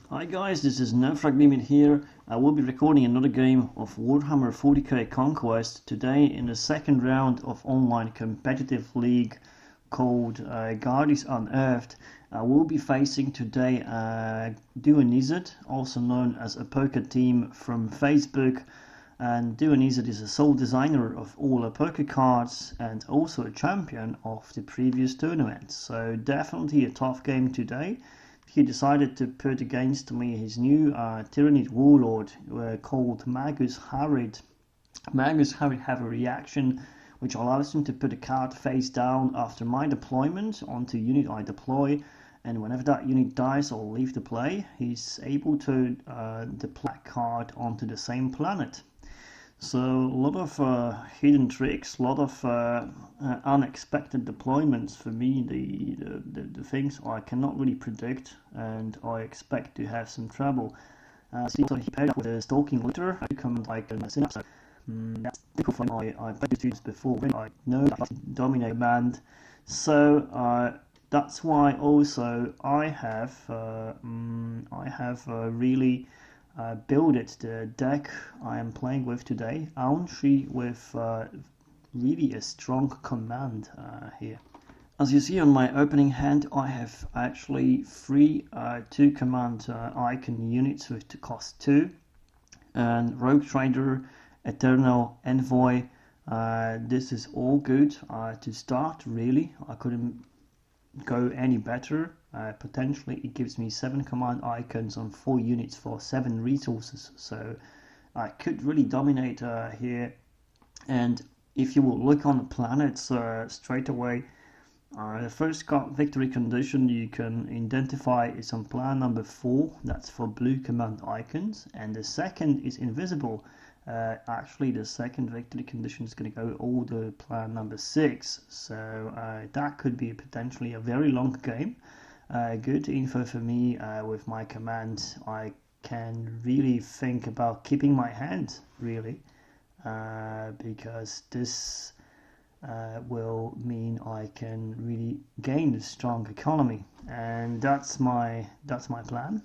Hi guys, this is NoFragLimit here. I will be recording another game of Warhammer 40k Conquest today in the second round of online competitive league called Gardis Unearthed. I will be facing today Duonizad, also known as Apoka Team from Facebook. And Duonizad is a sole designer of all Apoka cards and also a champion of the previous tournament. So definitely a tough game today. He decided to put against me his new Tyranid Warlord called Magus Harid. Magus Harid have a reaction which allows him to put a card face down after my deployment onto unit I deploy, and whenever that unit dies or leave the play, he's able to deploy that card onto the same planet. So a lot of hidden tricks, a lot of unexpected deployments for me, the things I cannot really predict, and I expect to have some trouble. So he paired up with a stalking litter, I come like a synapse. That's difficult for me. I played this before, I know that I can dominate command. So that's why also I have really built the deck I am playing with today, Aun'Shi, with really a strong command here. As you see on my opening hand, I have actually three 2-command icon units with the cost 2, and Rogue Trader, Eternal Envoy. This is all good to start, really. I couldn't go any better. Potentially it gives me 7 command icons on 4 units for 7 resources, so I could really dominate here. And if you will look on the planets straight away, the first victory condition you can identify is on plan number 4, that's for blue command icons, and the second is invisible. Actually the second victory condition is going to go all the plan number 6, so that could be potentially a very long game. Good info for me with my command. I can really think about keeping my hand, really, because this will mean I can really gain a strong economy, and that's my plan.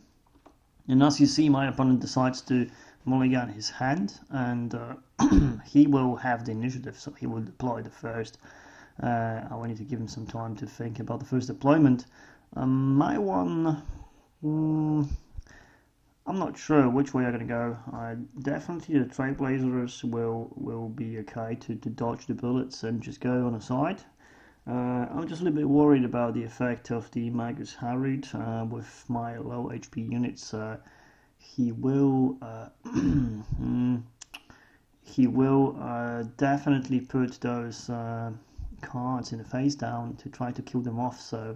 And as you see, my opponent decides to mulligan his hand, and he will have the initiative, so he will deploy the first. I will need to give him some time to think about the first deployment. My one, I'm not sure which way I'm going to go. Definitely the Trailblazers will be okay to dodge the bullets and just go on a side. I'm just a little bit worried about the effect of the Magus Harid with my low HP units. He will definitely put those cards in the face down to try to kill them off. So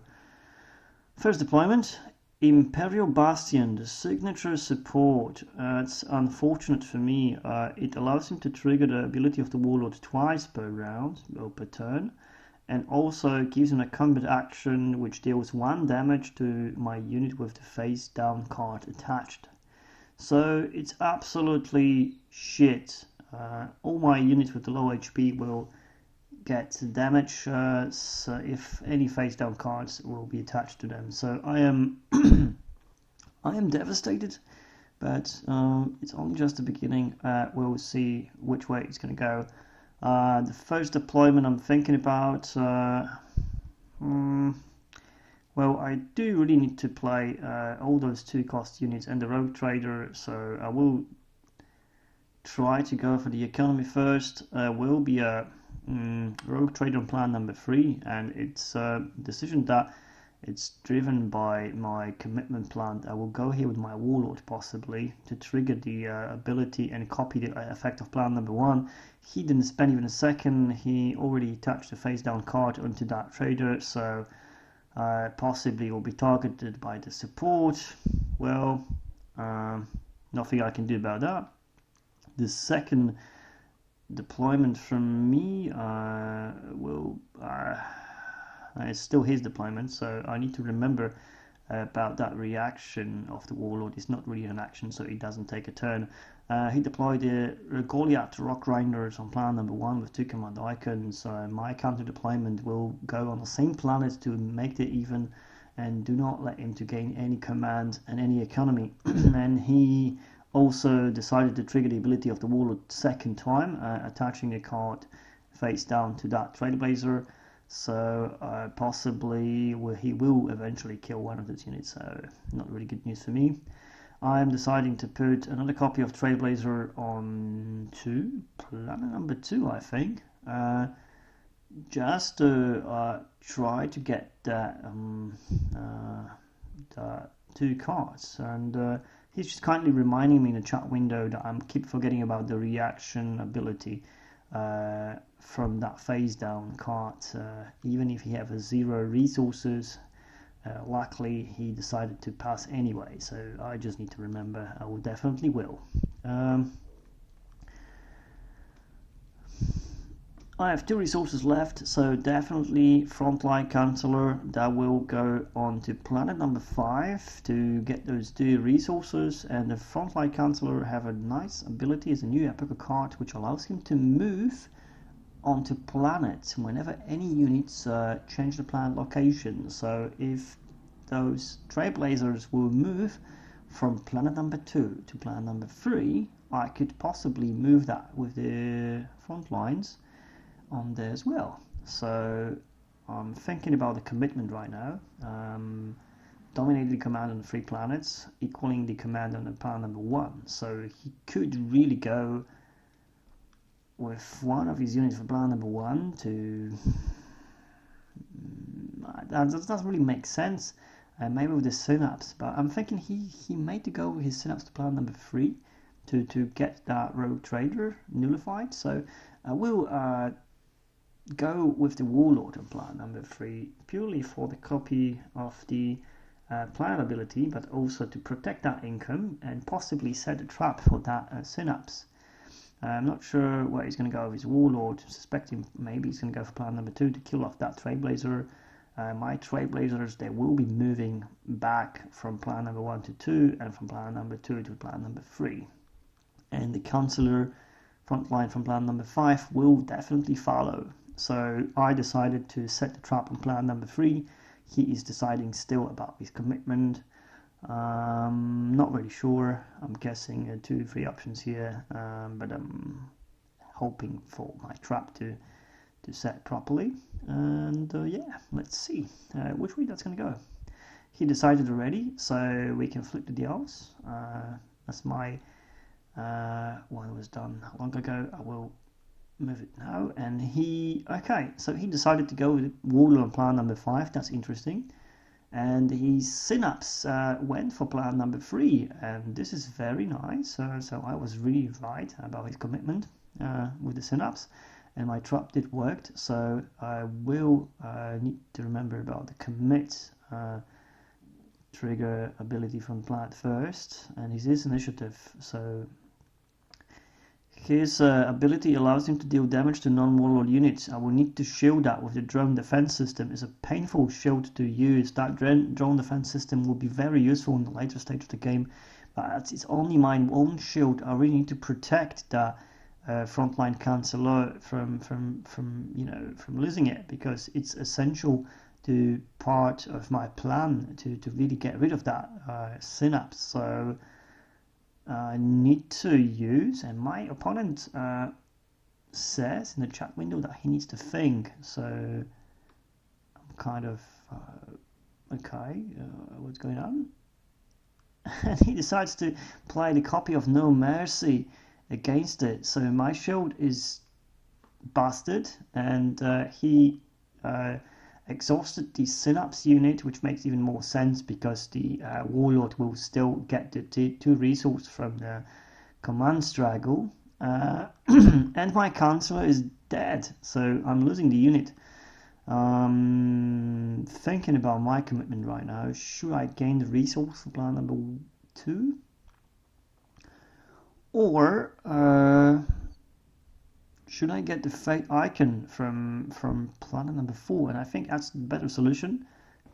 first deployment, Imperial Bastion, the signature support. It's unfortunate for me. It allows him to trigger the ability of the Warlord twice per round, or per turn, and also gives him a combat action which deals 1 damage to my unit with the face down card attached. So it's absolutely shit. All my units with the low HP will get damage, so if any face down cards will be attached to them. So I am I am devastated, but it's only just the beginning. We'll see which way it's going to go. The first deployment I'm thinking about, well, I do really need to play all those 2-cost units and the Rogue Trader, so I will try to go for the economy first. Will be a Rogue Trader on plan number 3, and it's a decision that it's driven by my commitment plan. I will go here with my Warlord possibly to trigger the ability and copy the effect of plan number 1. He didn't spend even a second, he already attached the face down card onto that trader, so possibly will be targeted by the support. Well, nothing I can do about that. The second deployment from me will it's still his deployment, so I need to remember about that reaction of the Warlord. It's not really an action, so he doesn't take a turn. He deployed the Goliath Rock Grinders on plan number 1 with 2 command icons. My counter deployment will go on the same planet to make it even, and do not let him to gain any command and any economy. And he also decided to trigger the ability of the Warlord second time, attaching the card face down to that Trailblazer. So possibly he will eventually kill one of those units, so not really good news for me. I am deciding to put another copy of Trailblazer on to planet number 2, I think, just to try to get that the 2 cards. And he's just kindly reminding me in the chat window that I keep forgetting about the reaction ability from that face down card. Even if he has 0 resources, luckily he decided to pass anyway, so I just need to remember. I will definitely will. I have 2 resources left, so definitely Frontline Counselor. That will go on to planet number 5 to get those 2 resources. And the Frontline Counselor have a nice ability as a new Apoka card, which allows him to move onto planets whenever any units change the planet location. So if those Trailblazers will move from planet number 2 to planet number 3, I could possibly move that with the front lines on there as well. So I'm thinking about the commitment right now. Dominating the command on the 3 planets, equaling the command on the planet number 1. So he could really go with one of his units for planet number 1 to... that doesn't really make sense. Maybe with the Synapse, but I'm thinking he may to go with his Synapse to planet number 3 to get that Rogue Trader nullified. So I will go with the Warlord on planet number 3 purely for the copy of the planet ability, but also to protect that income and possibly set a trap for that Synapse. I'm not sure where he's going to go with his Warlord, suspecting maybe he's going to go for planet number 2 to kill off that Trailblazer. My Trailblazers, they will be moving back from planet number 1 to 2 and from planet number 2 to planet number 3. And the Counselor frontline from planet number 5 will definitely follow. So I decided to set the trap on planet number 3. He is deciding still about his commitment. Not really sure. I'm guessing 2-3 options here, but I'm hoping for my trap to set properly. And yeah, let's see which way that's going to go. He decided already, so we can flip the deals. That's my one was done long ago. I will move it now. And okay, so he decided to go with Warlord on planet number 5. That's interesting. And his Synapse went for planet number 3, and this is very nice. So I was really right about his commitment with the Synapse, and my trap did work. So I will need to remember about the commit trigger ability from planet first, and his initiative. So his ability allows him to deal damage to non-warlord units. I will need to shield that with the drone defense system. It's a painful shield to use. That drone defense system will be very useful in the later stage of the game, but it's only my own shield. I really need to protect the frontline Counselor from losing it, because it's essential to part of my plan to really get rid of that Synapse. So I need to use, and my opponent says in the chat window that he needs to think. So I'm kind of okay, what's going on? And he decides to play the copy of No Mercy against it. So my shield is busted, and he exhausted the Synapse unit, which makes even more sense because the Warlord will still get the 2 resources from the command straggle. And my Counselor is dead, so I'm losing the unit. Thinking about my commitment right now. Should I gain the resource for planet number 2? Or should I get the Fate Icon from planet number 4? And I think that's the better solution,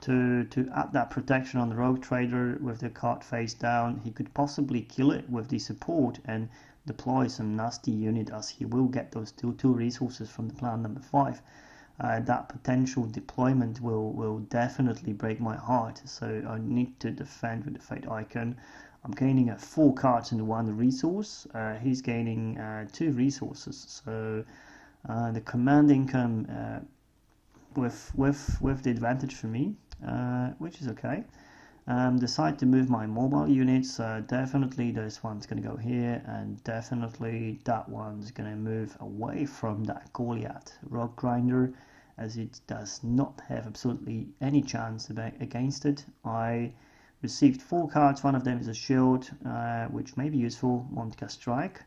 to add that protection on the Rogue Trader with the card face down. He could possibly kill it with the support and deploy some nasty unit, as he will get those 2 resources from the planet number 5. that potential deployment will definitely break my heart. So I need to defend with the Fate Icon. I'm gaining 4 cards and 1 resource. He's gaining 2 resources. So the command income with the advantage for me, which is okay. Decide to move my mobile units. Definitely this one's going to go here, and definitely that one's going to move away from that Goliath Rock Grinder, as it does not have absolutely any chance against it. I received 4 cards. One of them is a shield, which may be useful. Montka Strike,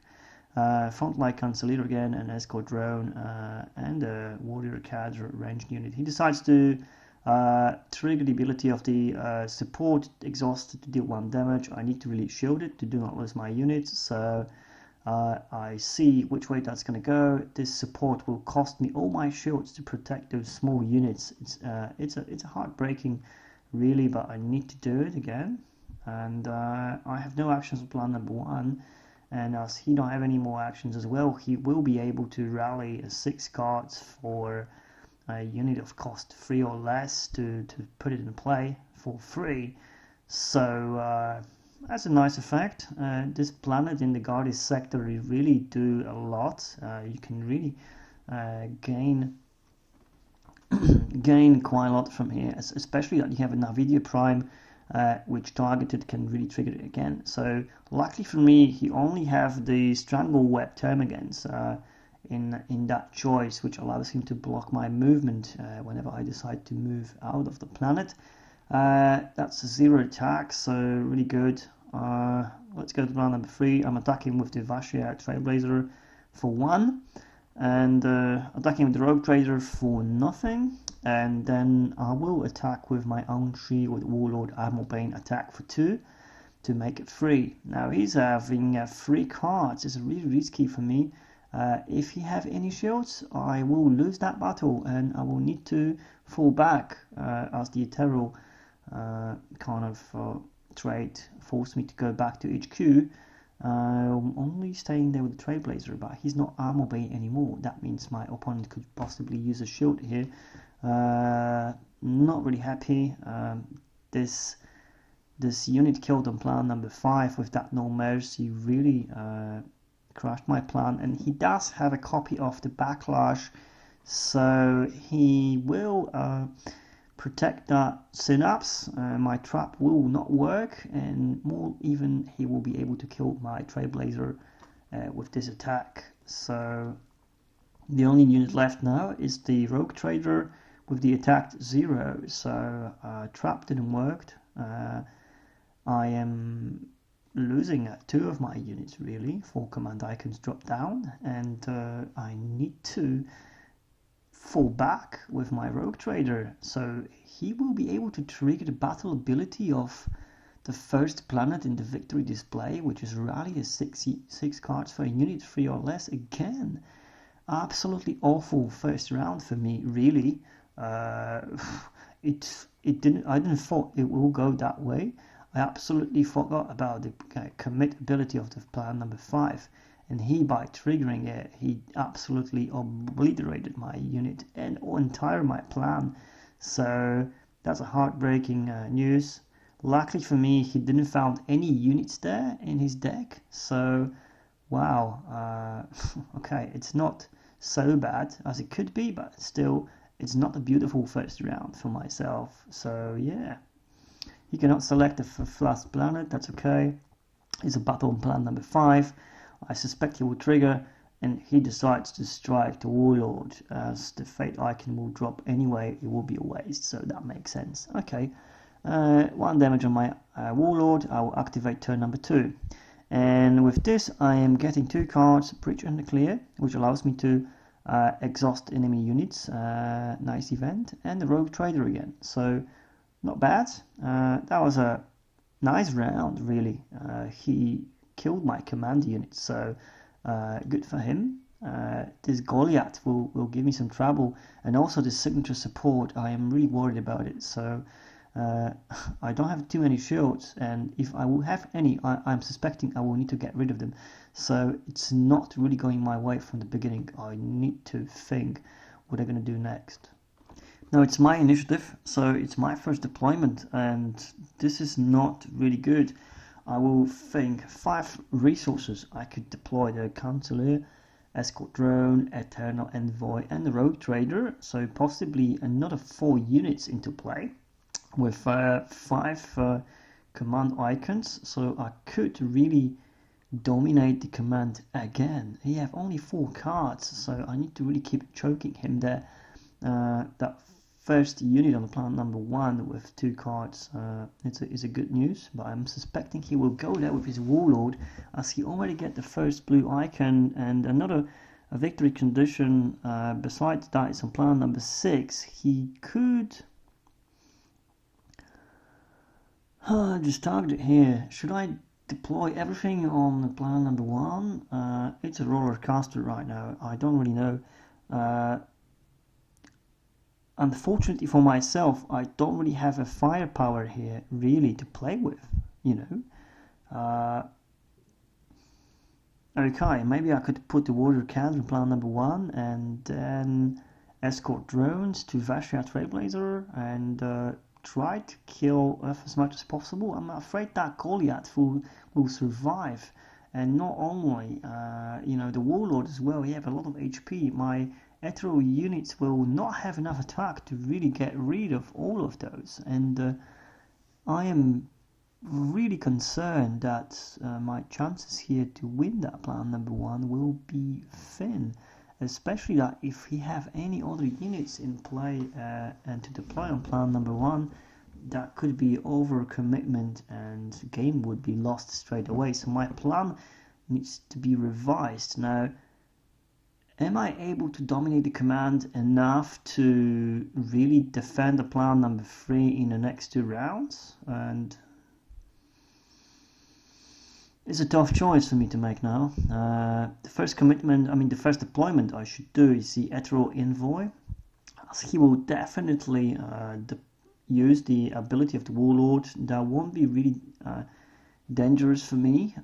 Frontline Cancellator again, an escort drone, and a warrior cadre ranged unit. He decides to trigger the ability of the support exhausted to deal 1 damage. I need to really shield it to do not lose my units, so I see which way that's going to go. This support will cost me all my shields to protect those small units. It's a heartbreaking, really, but I need to do it again. And I have no actions on plan number 1, and as he don't have any more actions as well, he will be able to rally 6 cards for a unit of cost 3 or less to put it in play for free. So that's a nice effect. This planet in the Gardis sector really do a lot. You can really gain quite a lot from here, especially that you have a Navidia Prime, which targeted can really trigger it again. So luckily for me, he only have the Strangle Web Termagants in that choice, which allows him to block my movement whenever I decide to move out of the planet. That's a 0 attack, so really good. Let's go to round number 3. I'm attacking with the Vashia Trailblazer for 1, and attacking with the Rogue Trader for nothing, and then I will attack with my Aun'Shi with Warlord Armor Bane attack for 2 to make it 3. Now he's having 3 cards. It's really risky for me. If he have any shields, I will lose that battle and I will need to fall back, as the Ethereal kind of trait forced me to go back to HQ. I'm only staying there with the Trailblazer, but he's not Armor Bane anymore. That means my opponent could possibly use a shield here. Not really happy. This unit killed on plan number 5 with that No Mercy really crashed my plan, and he does have a copy of the Backlash, so he will protect that Synapse. My trap will not work, and more even, he will be able to kill my Trailblazer with this attack. So the only unit left now is the Rogue Trader with the attack 0, so trap didn't work. I am losing 2 of my units really. 4 command icons drop down, and I need to fall back with my Rogue Trader, so he will be able to trigger the battle ability of the first planet in the victory display, which is rally a 6 cards for a unit 3 or less again. Absolutely awful first round for me, really. I didn't thought it will go that way. I absolutely forgot about the commit ability of the plan number 5, and he, by triggering it, he absolutely obliterated my unit and entire my plan. So that's a heartbreaking news. Luckily for me, he didn't found any units there in his deck, so wow. Okay, it's not so bad as it could be, but still, it's not a beautiful first round for myself. So yeah. He cannot select the last planet, that's okay. It's a battle on plan number 5. I suspect he will trigger, and he decides to strike the Warlord, as the Fate icon will drop anyway. It will be a waste, so that makes sense. Okay, 1 damage on my Warlord. I will activate turn number 2. And with this, I am getting 2 cards, Breach and Clear, which allows me to exhaust enemy units. Nice event. And the Rogue Trader again. So not bad. That was a nice round, really. He killed my command unit, so good for him. This Goliath will give me some trouble, and also the signature support, I am really worried about it. So I don't have too many shields, and if I will have any, I'm suspecting I will need to get rid of them. So it's not really going my way from the beginning. I need to think what they're going to do next. Now it's my initiative, so it's my first deployment, and this is not really good. I will think 5 resources I could deploy: the Counselor, Escort Drone, Eternal Envoy, and the Rogue Trader, so possibly another 4 units into play with 5 command icons, so I could really dominate the command again. He have only 4 cards, so I need to really keep choking him there. That first unit on the plan number 1 with 2 cards is a good news, but I'm suspecting he will go there with his Warlord, as he already get the first blue icon and another victory condition. Besides that, it's on plan number 6. He could just target it here. Should I deploy everything on plan number 1? It's a roller caster right now. I don't really know. Unfortunately for myself, I don't really have a firepower here really to play with, you know. Okay, maybe I could put the water cannon in plan number 1 and then escort drones to Vashia Trailblazer and try to kill Earth as much as possible. I'm afraid that Goliath will survive, and not only, you know, the Warlord as well. He have a lot of HP. My Ethereal units will not have enough attack to really get rid of all of those, and I am really concerned that my chances here to win that plan number 1 will be thin, especially that if he have any other units in play and to deploy on plan number 1, that could be over commitment and the game would be lost straight away. So my plan needs to be revised. Now, am I able to dominate the command enough to really defend the plan number 3 in the next 2 rounds? And it's a tough choice for me to make now. The first deployment I should do is the Ethereal Envoy, as he will definitely use the ability of the Warlord. That won't be really dangerous for me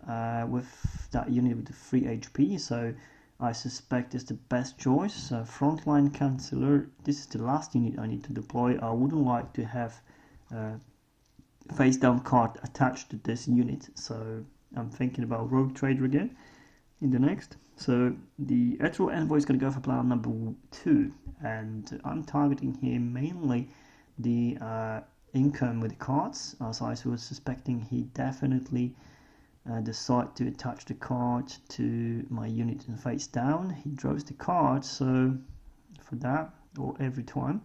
with that unit with the 3 HP, so I suspect it's the best choice. Frontline Counselor, this is the last unit I need to deploy. I wouldn't like to have face down card attached to this unit, so I'm thinking about Rogue Trader again in the next. So the Ethereal Envoy is going to go for plan number 2, and I'm targeting here mainly the income with the cards, as I was suspecting he definitely decide to attach the card to my unit and face down. He draws the card, so for that, or every time,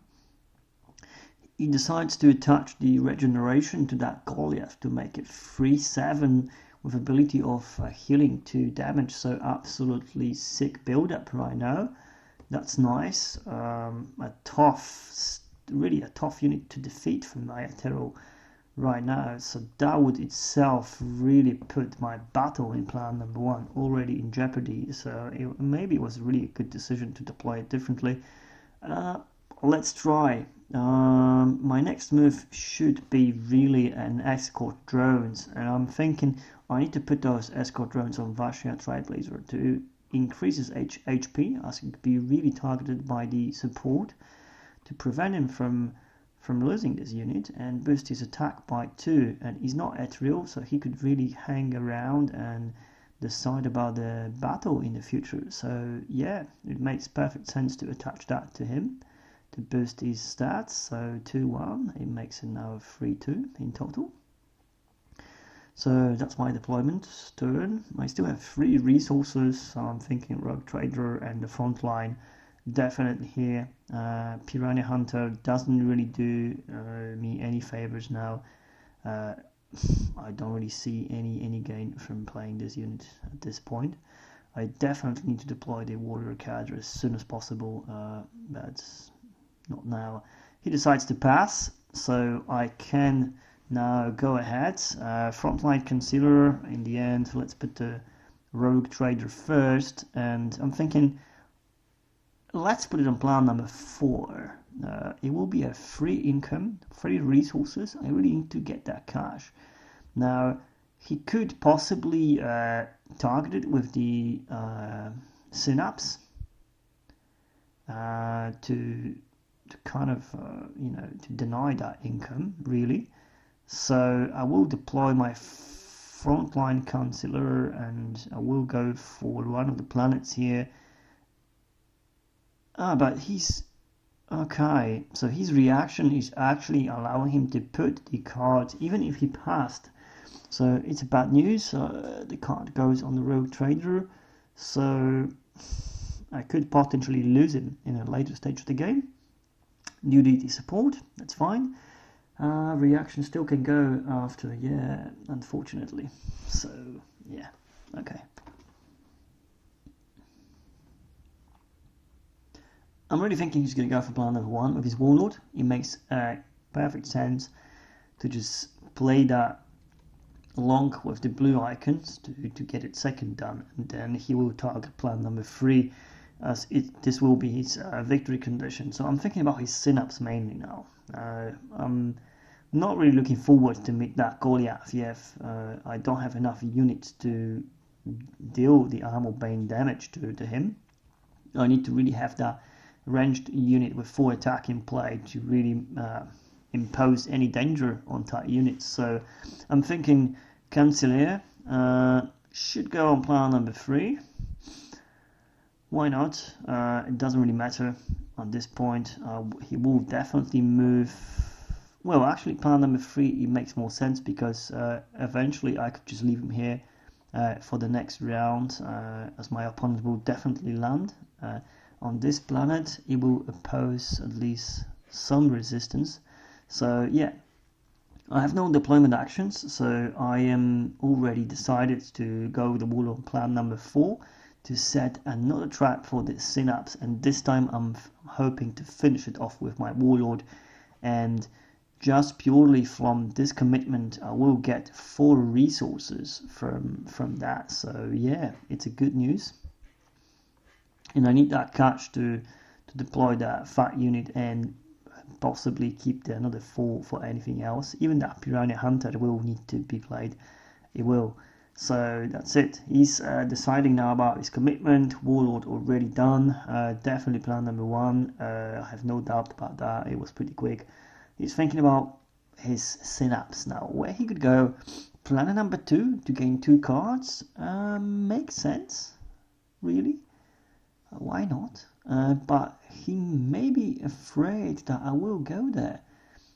he decides to attach the regeneration to that Goliath to make it 3/7 with ability of healing 2 damage. So absolutely sick build up right now. That's nice. Really a tough unit to defeat from my Ethereal right now, so that would itself really put my battle in plan number 1 already in jeopardy, so maybe it was really a good decision to deploy it differently. Let's try. My next move should be really an escort drones, and I'm thinking I need to put those escort drones on Vashia Trailblazer to increase his HP, as he could be really targeted by the support, to prevent him from losing this unit and boost his attack by 2. And he's not ethereal, so he could really hang around and decide about the battle in the future. So yeah, it makes perfect sense to attach that to him to boost his stats. So 2-1, it makes it now 3-2 in total. So that's my deployment turn. I still have 3 resources, so I'm thinking Rogue Trader and the front line definitely here. Piranha Hunter doesn't really do me any favors now. I don't really see any gain from playing this unit at this point. I definitely need to deploy the Warrior Cadre as soon as possible, but not now. He decides to pass, so I can now go ahead. Frontline Concealer in the end. Let's put the Rogue Trader first, and I'm thinking let's put it on plan number 4. It will be a free income, free resources. I really need to get that cash. Now, he could possibly target it with the Synapse. to kind of to deny that income really. So I will deploy my frontline counselor and I will go for one of the planets here. But he's okay. So his reaction is actually allowing him to put the cards even if he passed. So it's bad news. The card goes on the rogue trader. So I could potentially lose him in a later stage of the game. New deity support, that's fine. Reaction still can go after, yeah, unfortunately. So, yeah, okay. I'm really thinking he's going to go for plan number 1 with his Warlord. It makes perfect sense to just play that along with the blue icons to get it second done, and then he will target plan number 3 as this will be his victory condition. So I'm thinking about his synapse mainly now. I'm not really looking forward to meet that Goliath yet. I don't have enough units to deal the armor bane damage to him. I need to really have that ranged unit with 4 attack in play to really impose any danger on that unit. So I'm thinking Cancelier should go on plan number 3. Why not? It doesn't really matter at this point. He will definitely move. Well, actually, plan number 3 it makes more sense because eventually I could just leave him here for the next round, as my opponent will definitely land on this planet. He will oppose at least some resistance. So yeah, I have no deployment actions, so I am already decided to go with the Warlord plan number 4 to set another trap for the synapse, and this time I'm hoping to finish it off with my Warlord, and just purely from this commitment I will get 4 resources from that. So yeah, it's a good news, and I need that cash to deploy that fat unit and possibly keep the another 4 for anything else. Even that Piranha Hunter will need to be played. It will. So that's it. He's deciding now about his commitment. Warlord already done. Definitely plan number 1. I have no doubt about that. It was pretty quick. He's thinking about his synapse now, where he could go. Plan number 2 to gain 2 cards. Makes sense, really. Why not? But he may be afraid that I will go there.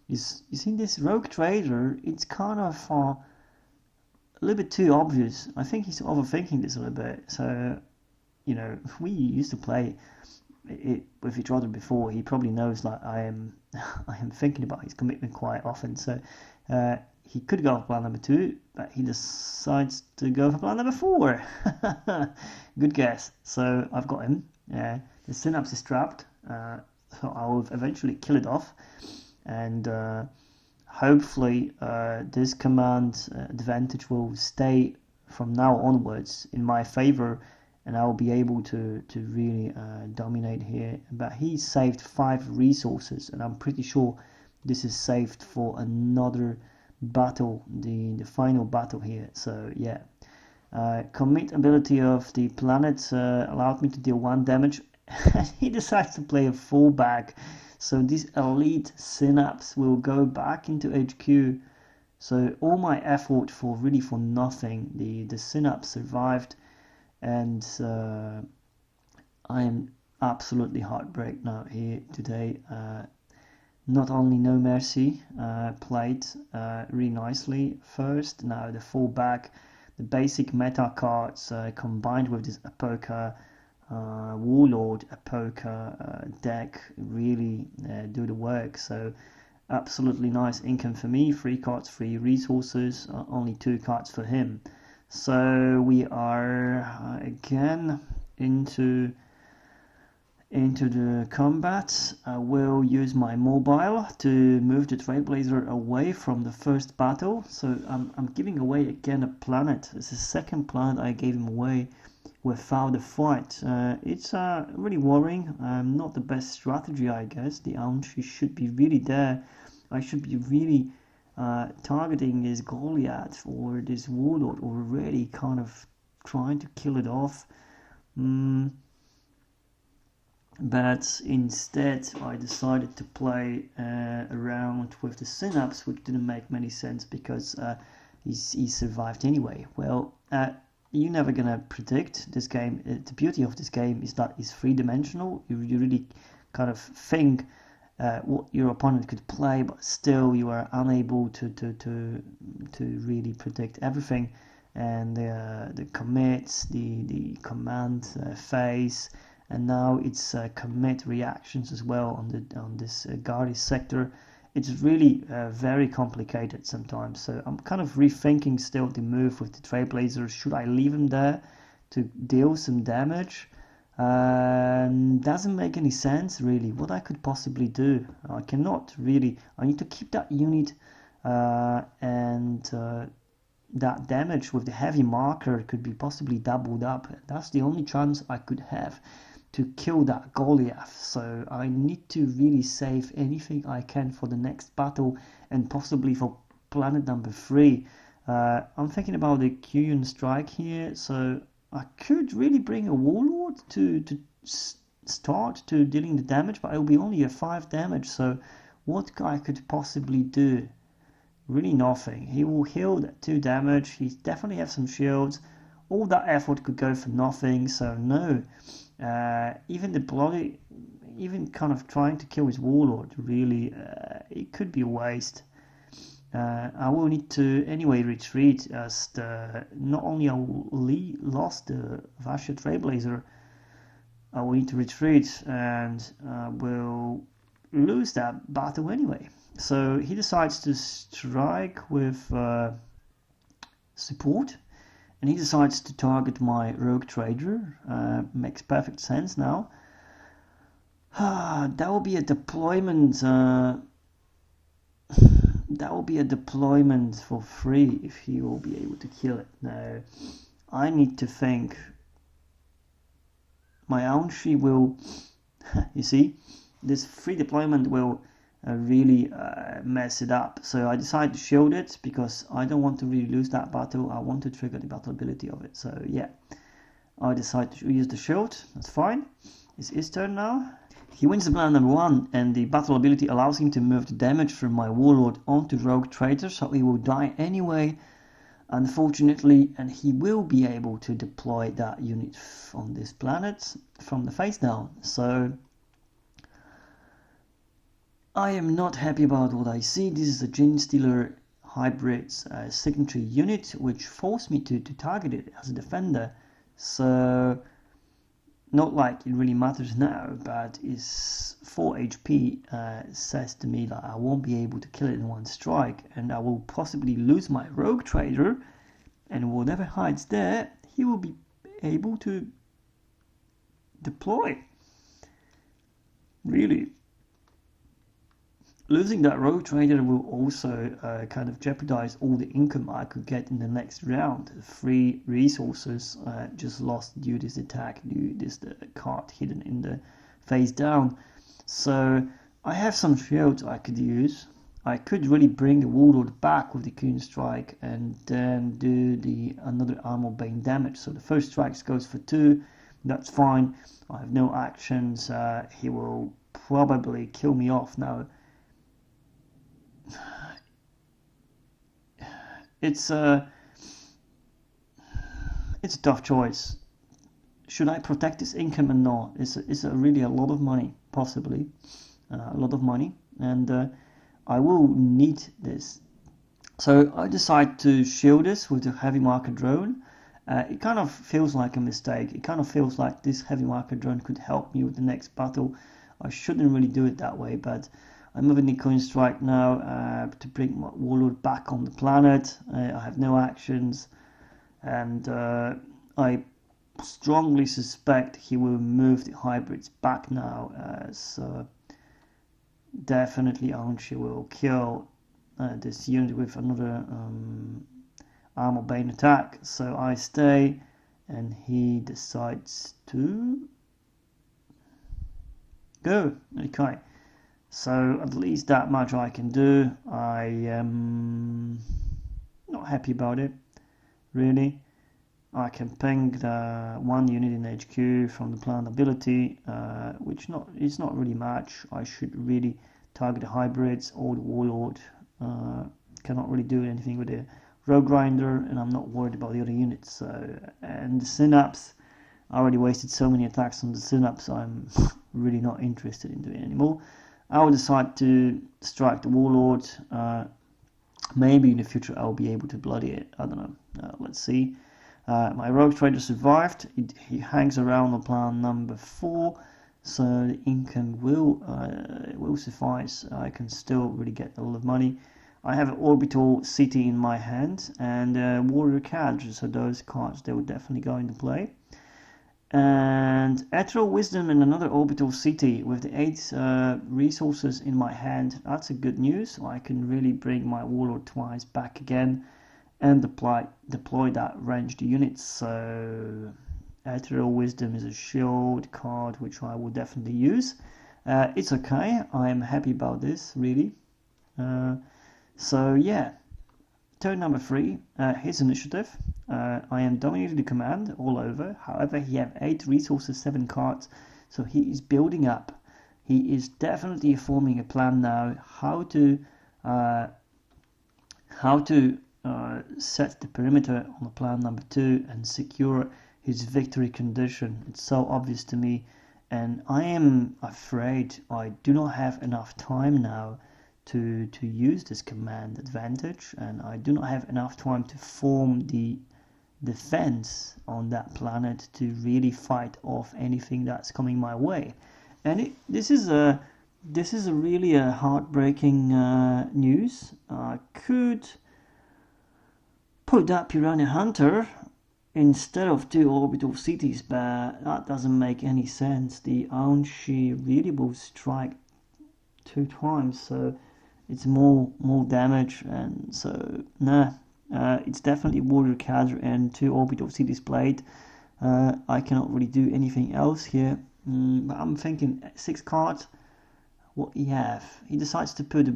You see, this rogue trader, it's kind of a little bit too obvious. I think he's overthinking this a little bit. So, we used to play it with each other before. He probably knows that I am thinking about his commitment quite often. So he could go for plan number 2, but he decides to go for plan number 4. Good guess. So I've got him. The synapse is trapped, so I will eventually kill it off, and hopefully this command advantage will stay from now onwards in my favor, and I will be able to really dominate here. But he saved 5 resources, and I'm pretty sure this is saved for another battle, the final battle here. So yeah, commit ability of the planet allowed me to deal 1 damage. He decides to play a fullback, so this elite synapse will go back into HQ. So all my effort for nothing. The synapse survived, and I am absolutely heartbroken now here today. Not only No Mercy played really nicely first, now the fullback, the basic meta cards combined with this Apoka Warlord Apoka deck really do the work. So absolutely nice income for me. 3 cards, 3 resources, only 2 cards for him. So we are again into the combat. I will use my mobile to move the Trailblazer away from the first battle. So I'm giving away again a planet. It's the second planet I gave him away without a fight. It's really worrying. Not the best strategy, I guess. The Aun'Shi should be really there. I should be really targeting this Goliath or this Warlord already, kind of trying to kill it off. but instead I decided to play around with the Synapse, which didn't make many sense because he survived anyway. Well, you're never gonna predict this game. The beauty of this game is that it's three-dimensional. You really kind of think what your opponent could play, but still you are unable to really predict everything. And the commits, the command phase, and now it's commit reactions as well on this Gardis sector. It's really very complicated sometimes. So I'm kind of rethinking still the move with the Trailblazer. Should I leave him there to deal some damage? Doesn't make any sense really. What I could possibly do, I cannot really. I need to keep that unit and that damage with the heavy marker could be possibly doubled up. That's the only chance I could have to kill that Goliath. So I need to really save anything I can for the next battle and possibly for planet number 3. I'm thinking about the Kyun strike here, so I could really bring a Warlord to start to dealing the damage, but it will be only a 5 damage. So what I could possibly do? Really nothing. He will heal that 2 damage. He definitely has some shields. All that effort could go for nothing. So no. Even kind of trying to kill his Warlord, really, it could be a waste. I will need to anyway retreat, as not only I will lost the Vasha Trailblazer, I will need to retreat and will lose that battle anyway. So he decides to strike with support, and he decides to target my Rogue Trader. Makes perfect sense now. That will be a deployment. That will be a deployment for free if he will be able to kill it. Now, I need to think. My Aun'Shi will. You see, this free deployment will really mess it up. So I decided to shield it because I don't want to really lose that battle. I want to trigger the battle ability of it. So yeah, I decided to use the shield. That's fine. It's his turn now. He wins the planet number 1, and the battle ability allows him to move the damage from my Warlord onto Rogue Trader, so he will die anyway, unfortunately, and he will be able to deploy that unit on this planet from the face down. So I am not happy about what I see. This is a Genestealer hybrid signature unit, which forced me to target it as a defender. So not like it really matters now, but is 4 HP says to me that I won't be able to kill it in one strike, and I will possibly lose my Rogue Trader, and whatever hides there, he will be able to deploy. Really. Losing that Rogue Trader will also kind of jeopardize all the income I could get in the next round. 3 resources just lost due to this attack, due to this card hidden in the face down. So I have some shields I could use. I could really bring the Warlord back with the Kyun strike and then do another armor bane damage. So the first strike goes for 2. That's fine. I have no actions. He will probably kill me off now. It's a tough choice. Should I protect this income or not? It's really a lot of money, possibly a lot of money, and I will need this. So I decide to shield this with a heavy marker drone. It kind of feels like a mistake. It kind of feels like this heavy marker drone could help me with the next battle. I shouldn't really do it that way, but I'm moving the Coin Strike now to bring my Warlord back on the planet. I have no actions, and I strongly suspect he will move the hybrids back now, so definitely Aun'Shi will kill this unit with another armor bane attack. So I stay, and he decides to go. Okay. So at least that much I can do. I am not happy about it, really. I can ping the one unit in HQ from the plant ability, which is not really much. I should really target the hybrids or the Warlord. Cannot really do anything with the Rogue Grinder, and I'm not worried about the other units. So, and the Synapse, I already wasted so many attacks on the Synapse, I'm really not interested in doing it anymore. I will decide to strike the Warlord. Maybe in the future I'll be able to bloody it. I don't know. Let's see. My Rogue Trader survived. He hangs around on plan number 4, so the income will suffice. I can still really get a lot of money. I have an Orbital City in my hand and Warrior Cadre, so those cards they will definitely go into play. And Ethereal Wisdom and another Orbital City with the 8 resources in my hand. That's a good news. So I can really bring my Warlord twice back again and deploy that ranged units. So Ethereal Wisdom is a shield card which I will definitely use. It's okay. I am happy about this, really. So yeah, turn number 3, his initiative. I am dominating the command all over. However, he have 8 resources, 7 cards, so he is building up. He is definitely forming a plan now how to set the perimeter on the plan number 2 and secure his victory condition. It's so obvious to me, and I am afraid I do not have enough time now to use this command advantage, and I do not have enough time to form the defense on that planet to really fight off anything that's coming my way. And this is a really heartbreaking news. I could put that Piranha Hunter instead of 2 orbital cities, but that doesn't make any sense. The Aun'Shi really will strike 2 times, so it's more damage, and so nah. It's definitely Warrior Cadre and 2 orbital cities played. I cannot really do anything else here. But I'm thinking 6 cards. What he have? He decides to put a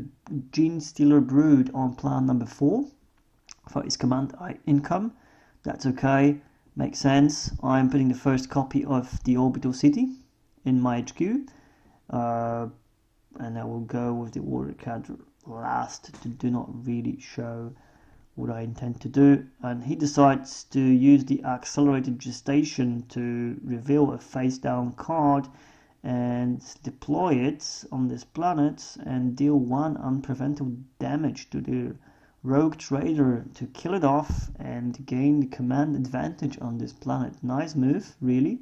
Gene Stealer Brood on plan number 4 for his command income. That's okay. Makes sense. I'm putting the first copy of the orbital city in my HQ. And I will go with the Warrior Cadre last to do not really show what I intend to do. And he decides to use the Accelerated Gestation to reveal a face down card and deploy it on this planet and deal 1 unpreventable damage to the Rogue Trader to kill it off and gain the command advantage on this planet. Nice move, really.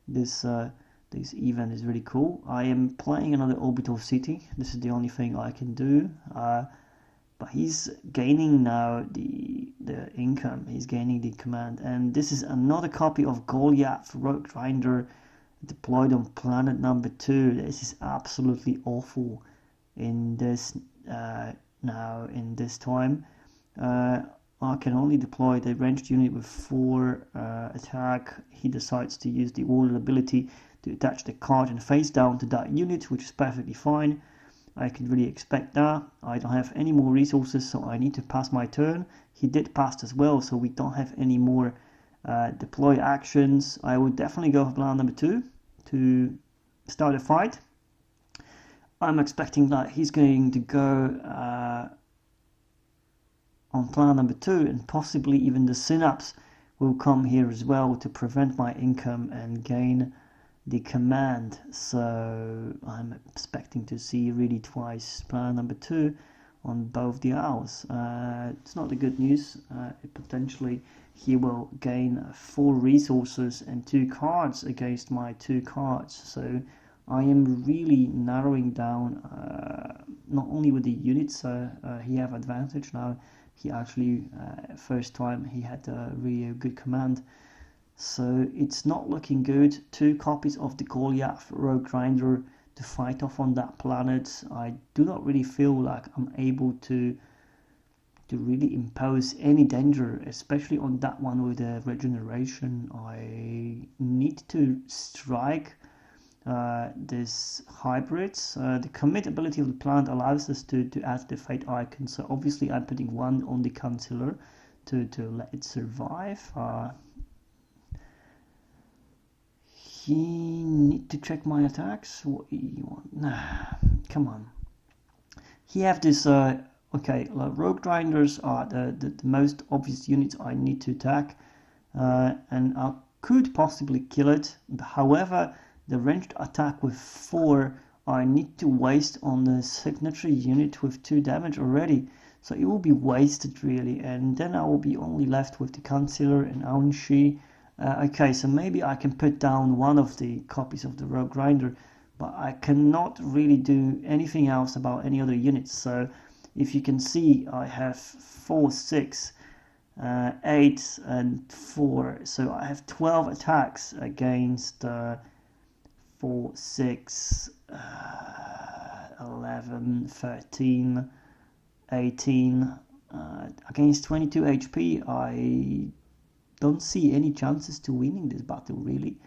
This event is really cool. I am playing another orbital city. This is the only thing I can do. But he's gaining now the income. He's gaining the command, and this is another copy of Goliath Rogue Grinder deployed on planet number 2. This is absolutely awful. In this in this time, I can only deploy the ranged unit with 4 attack. He decides to use the Warlord ability to attach the card and face down to that unit, which is perfectly fine. I can really expect that. I don't have any more resources, so I need to pass my turn. He did pass as well, so we don't have any more deploy actions. I would definitely go for plan number 2 to start a fight. I'm expecting that he's going to go on plan number 2, and possibly even the Synapse will come here as well to prevent my income and gain the command. So I'm expecting to see really twice plan number 2 on both the owls. It's not the good news. Potentially he will gain 4 resources and 2 cards against my 2 cards. So I am really narrowing down, not only with the units, he have advantage now. He actually, first time he had a really good command. So it's not looking good. 2 copies of the Goliath Rogue Grinder to fight off on that planet. I do not really feel like I'm able to really impose any danger, especially on that one with the regeneration. I need to strike this hybrids. The commit ability of the planet allows us to add the fate icon, so obviously I'm putting 1 on the Councillor to let it survive. need to check my attacks. What you want? Nah, come on. He have this. Okay, like rogue grinders are the most obvious units I need to attack, and I could possibly kill it. However, the ranged attack with 4 I need to waste on the signature unit with 2 damage already, so it will be wasted really, and then I will be only left with the Concealer and Aun'Shi. Okay, so maybe I can put down one of the copies of the Rogue Grinder, but I cannot really do anything else about any other units. So if you can see, I have 4, 6, 8 and 4, so I have 12 attacks against 4, 6, 11, 13, 18, against 22 HP. I don't see any chances to winning this battle really.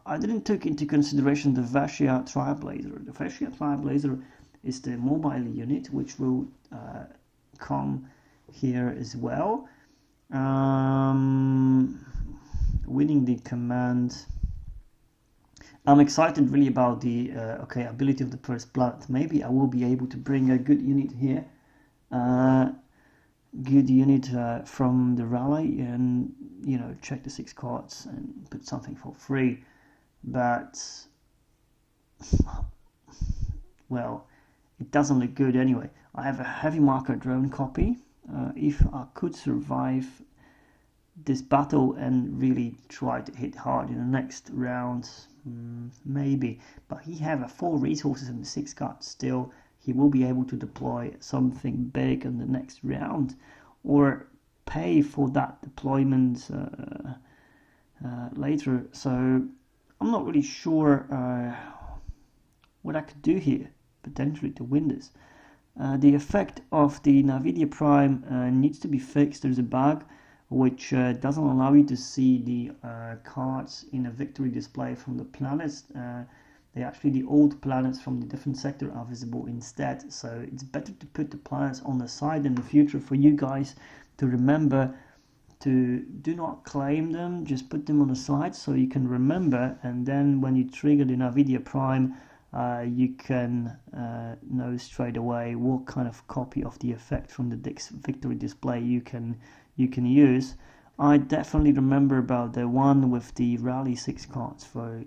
I didn't take into consideration the Vashia Trailblazer. The Vashia Trailblazer is the mobile unit which will come here as well. Winning the command. I'm excited really about the ability of the First Planet. Maybe I will be able to bring a good unit here. Good unit from the rally, and check the 6 cards and put something for free. But well, it doesn't look good anyway. I have a heavy marker drone copy. If I could survive this battle and really try to hit hard in the next round, maybe. But he have 4 resources and 6 cards still. He will be able to deploy something big in the next round, or pay for that deployment later. So I'm not really sure what I could do here potentially to win this. The effect of the Nvidia Prime needs to be fixed. There's a bug which doesn't allow you to see the cards in a victory display from the planets. The old planets from the different sector are visible instead, so it's better to put the planets on the side in the future for you guys to remember to do not claim them, just put them on the side so you can remember, and then when you trigger the Nvidia Prime, you can know straight away what kind of copy of the effect from the victory display you can use. I definitely remember about the one with the rally 6 cards for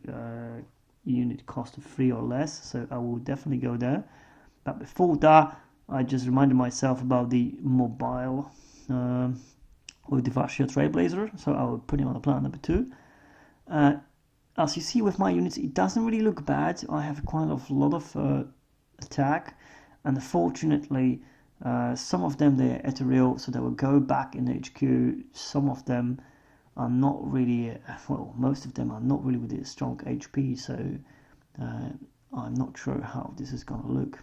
unit cost of 3 or less, so I will definitely go there. But before that, I just reminded myself about the mobile with the Vashia Trailblazer, so I will put him on the plan number 2. As you see with my units, it doesn't really look bad. I have quite a lot of attack, and unfortunately some of them they're ethereal, so they will go back in HQ. Some of them are not really, most of them are not really with a strong HP, so I'm not sure how this is going to look.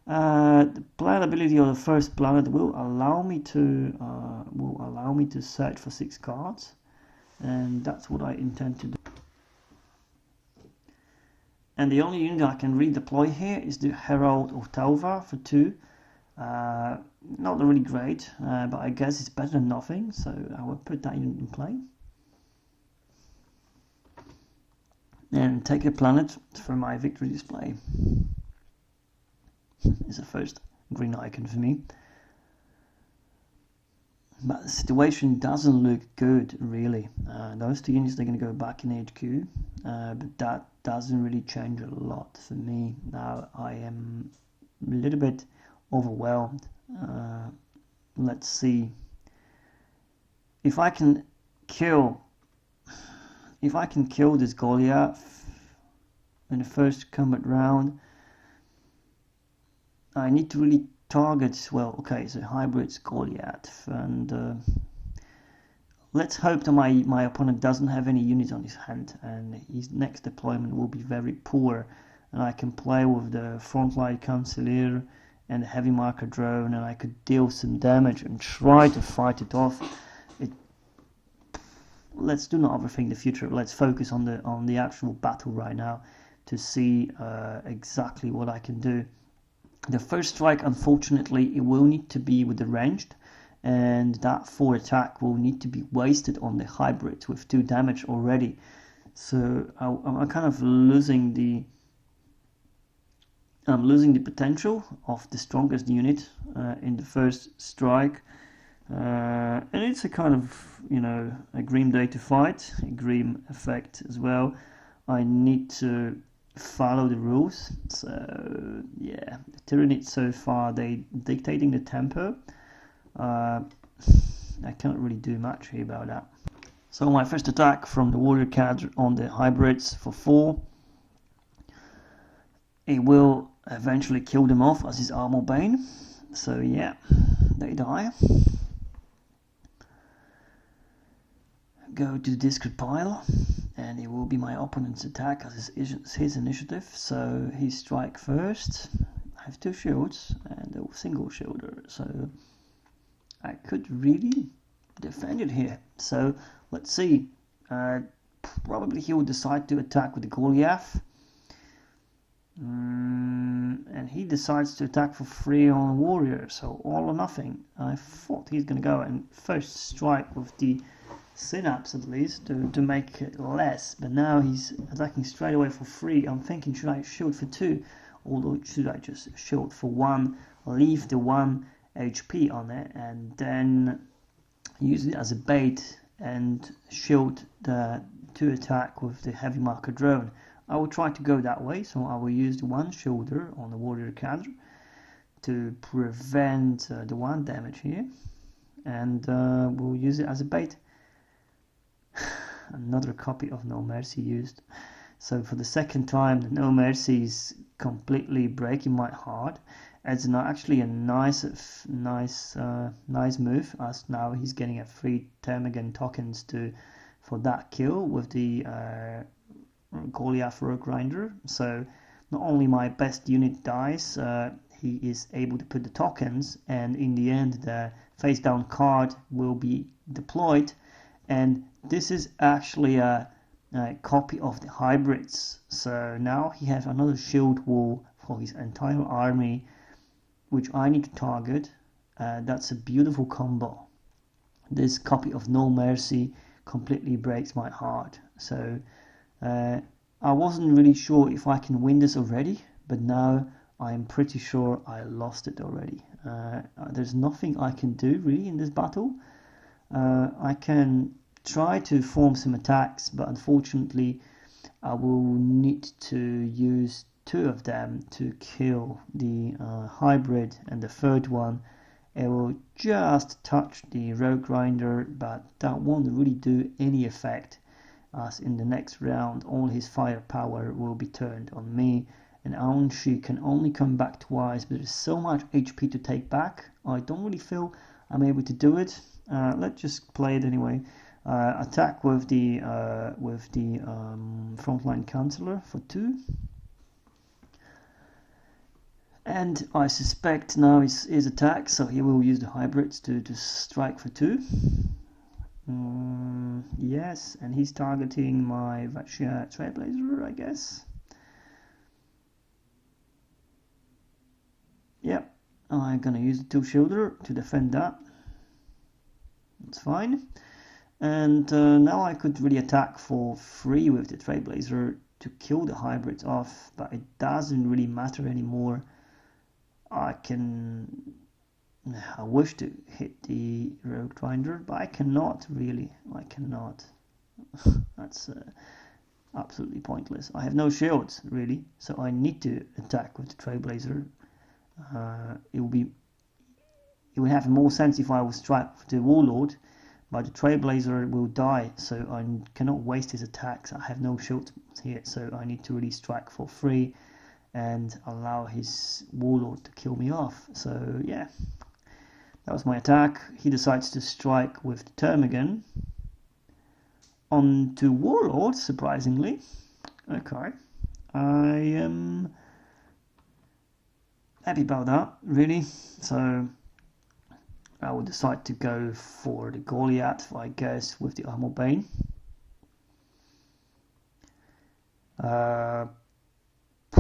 The plan ability of the First Planet will allow me to search for 6 cards, and that's what I intend to do. And the only unit I can redeploy here is the Herald of Tauva for 2. Not really great, but I guess it's better than nothing, so I will put that unit in play. And take a planet for my victory display. It's the first green icon for me. But the situation doesn't look good, really. Those 2 units, they're going to go back in HQ, but that doesn't really change a lot for me. Now I am a little bit overwhelmed. Let's see if I can kill this Goliath in the first combat round. I need to really target, so hybrids Goliath, and let's hope that my opponent doesn't have any units on his hand, and his next deployment will be very poor, and I can play with the frontline Concealer and the heavy marker drone, and I could deal some damage and try to fight it off. Let's do not overthink the future. Let's focus on the actual battle right now to see exactly what I can do. The first strike, unfortunately, it will need to be with the ranged, and that 4 attack will need to be wasted on the hybrids with 2 damage already. So I'm kind of losing the potential of the strongest unit in the first strike, and it's a kind of, you know, a grim day to fight, a grim effect as well. I need to follow the rules. So yeah, the Tyranid so far, they dictating the tempo. I can't really do much here about that. So my first attack from the warrior cadre on the hybrids for 4. It will eventually kill them off as his armor bane. So yeah, they die. Go to the discard pile, and it will be my opponent's attack as his initiative. So he strike first. I have 2 shields and a single shielder, so I could really defend it here. So let's see. Probably he will decide to attack with the Goliath. And he decides to attack for 3 on warrior, so all or nothing. I thought he's gonna go and first strike with the synapse at least to make it less, but now he's attacking straight away for 3. I'm thinking, should I shield for 2, or should I just shield for 1, leave the 1 HP on it, and then use it as a bait and shield the 2 attack with the heavy marker drone. I will try to go that way, so I will use the 1 shoulder on the warrior cadre to prevent the 1 damage here, and we'll use it as a bait. Another copy of No Mercy used. So for the second time, the No Mercy is completely breaking my heart. It's not actually a nice move, as now he's getting a free Termagant tokens for that kill with the Goliath Rogue Grinder. So not only my best unit dies, he is able to put the tokens, and in the end the face down card will be deployed, and this is actually a copy of the hybrids. So now he has another shield wall for his entire army, which I need to target. That's a beautiful combo. This copy of No Mercy completely breaks my heart. So I wasn't really sure if I can win this already, but now I'm pretty sure I lost it already. There's nothing I can do really in this battle. I can try to form some attacks, but unfortunately I will need to use 2 of them to kill the hybrid, and the third one, it will just touch the Rogue Grinder, but that won't really do any effect, as in the next round all his firepower will be turned on me, and Aun'Shi can only come back twice, but there's so much HP to take back, I don't really feel I'm able to do it. Let's just play it anyway. Attack with the frontline counselor for 2. And I suspect now his attack, so he will use the hybrids to strike for 2. Yes, and he's targeting my Vashia Trailblazer, I guess. Yep, I'm gonna use the 2 shielder to defend that. That's fine. And now I could really attack for 3 with the Trailblazer to kill the hybrids off, but it doesn't really matter anymore. I wish to hit the Rogue Grinder, but I cannot really. I cannot. That's absolutely pointless. I have no shields really, so I need to attack with the Trailblazer. It would have more sense if I was strike with the Warlord, but the Trailblazer will die, so I cannot waste his attacks. I have no shield here, so I need to really strike for 3 and allow his Warlord to kill me off. So yeah, that was my attack. He decides to strike with the Termagant onto Warlord, surprisingly. Okay, I am happy about that, really. So I will decide to go for the Goliath, I guess, with the Armor Bane.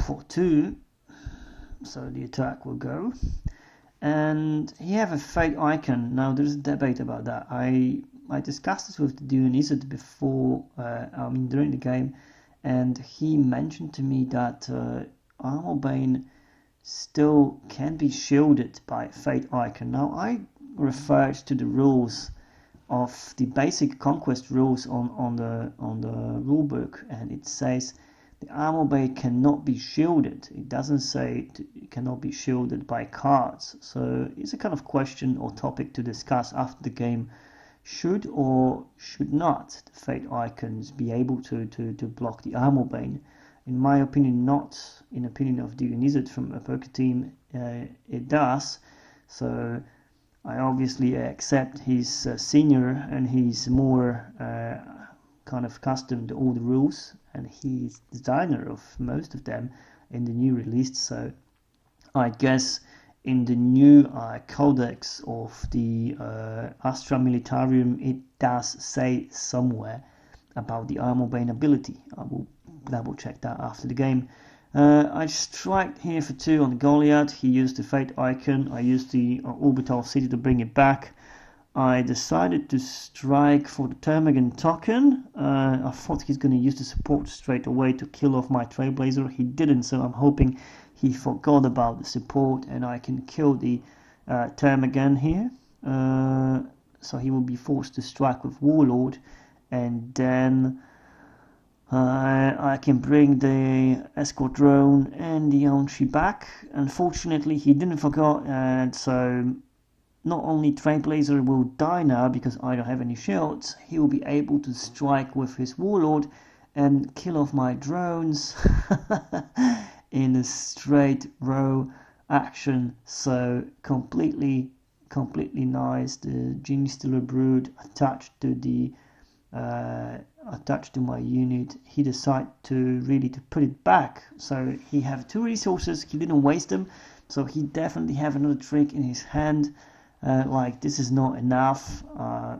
For 2, so the attack will go. And he have a fate icon. Now there's a debate about that. I I discussed this with Duonizad before, during the game, and he mentioned to me that Armorbane still can be shielded by Fate Icon. Now, I referred to the rules of the basic conquest rules on the rulebook, and it says the Armorbane cannot be shielded. It doesn't say it cannot be shielded by cards. So it's a kind of question or topic to discuss after the game. Should or should not the Fate Icons be able to block the Armorbane? In my opinion, not. In opinion of Duonizad from Apoka Team, it does. So I obviously accept he's senior and he's more kind of accustomed to all the rules, and he's designer of most of them in the new release. So I guess in the new codex of the Astra Militarum, it does say somewhere about the Armorbane ability. I will double check that after the game. I striked here for 2 on Goliath. He used the Fate Icon. I used the Orbital City to bring it back. I decided to strike for the Termagant token. I thought he's going to use the support straight away to kill off my Trailblazer. He didn't, so I'm hoping he forgot about the support and I can kill the Termagant here. So he will be forced to strike with Warlord, and then I can bring the escort drone and the Aun'Shi back. Unfortunately, he didn't forget, and so not only Trailblazer will die now because I don't have any shields, he will be able to strike with his Warlord and kill off my drones in a straight row action. So completely nice. The Gene Stealer Brood attached to my unit. He decided to put it back. So he have 2 resources. He didn't waste them. So he definitely have another trick in his hand. Like this is not enough.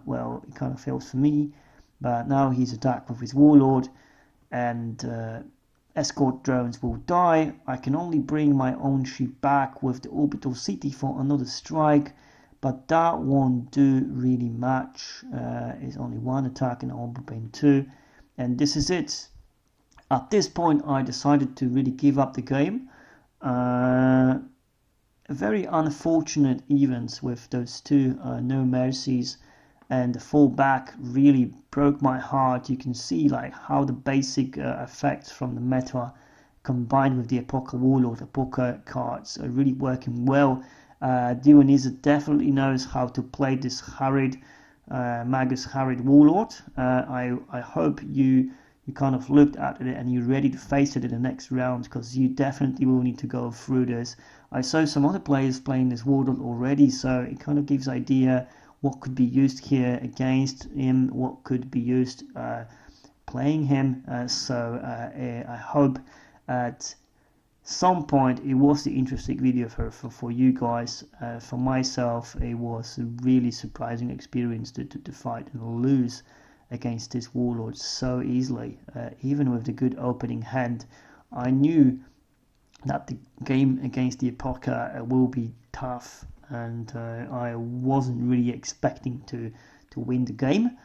Well, it kind of fails for me. But now he's attacked with his Warlord, and escort drones will die. I can only bring my Aun'Shi back with the Orbital City for another strike. But that won't do really much. It's only 1 attack in Armorbane 2. And this is it. At this point, I decided to really give up the game. Very unfortunate events with those 2 No Mercies. And the fallback really broke my heart. You can see like how the basic effects from the meta combined with the Apoka Warlord, Apoka cards are really working well. Duonizad definitely knows how to play this Harid, Magus Harid Warlord. I hope you kind of looked at it and you're ready to face it in the next round, because you definitely will need to go through this. I saw some other players playing this Warlord already, so it kind of gives idea what could be used here against him, what could be used playing him. So I hope at some point it was the interesting video for you guys. For myself, it was a really surprising experience to fight and lose against this Warlord so easily. Even with the good opening hand, I knew that the game against the Apoka will be tough, and I wasn't really expecting to win the game.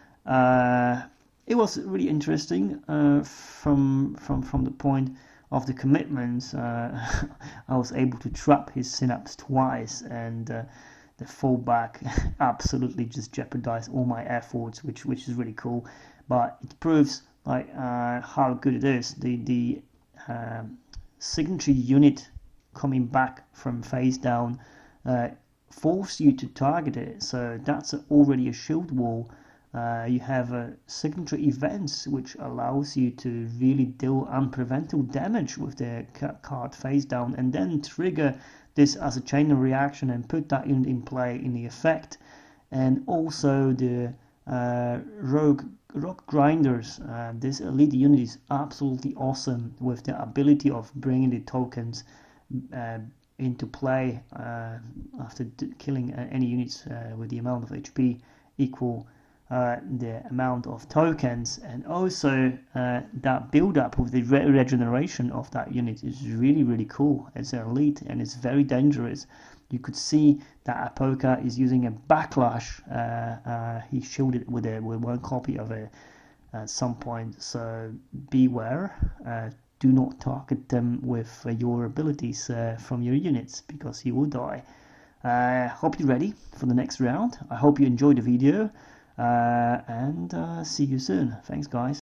It was really interesting from the point of the commitments. I was able to trap his Synapse twice, and the fallback absolutely just jeopardized all my efforts, which is really cool. But it proves like how good it is. The signature unit coming back from face down force you to target it, so that's already a shield wall. You have signature events which allows you to really deal unpreventable damage with the card face down, and then trigger this as a chain of reaction and put that unit in play in the effect. And also the rock grinders. This elite unit is absolutely awesome with the ability of bringing the tokens into play after killing any units with the amount of HP equal the amount of tokens, and also that build up with the regeneration of that unit is really cool. It's elite and it's very dangerous. You could see that Apoka is using a backlash. He shielded with one copy of it at some point, so beware. Do not target them with your abilities from your units, because you will die. Hope you're ready for the next round. I hope you enjoyed the video, and see you soon. Thanks, guys.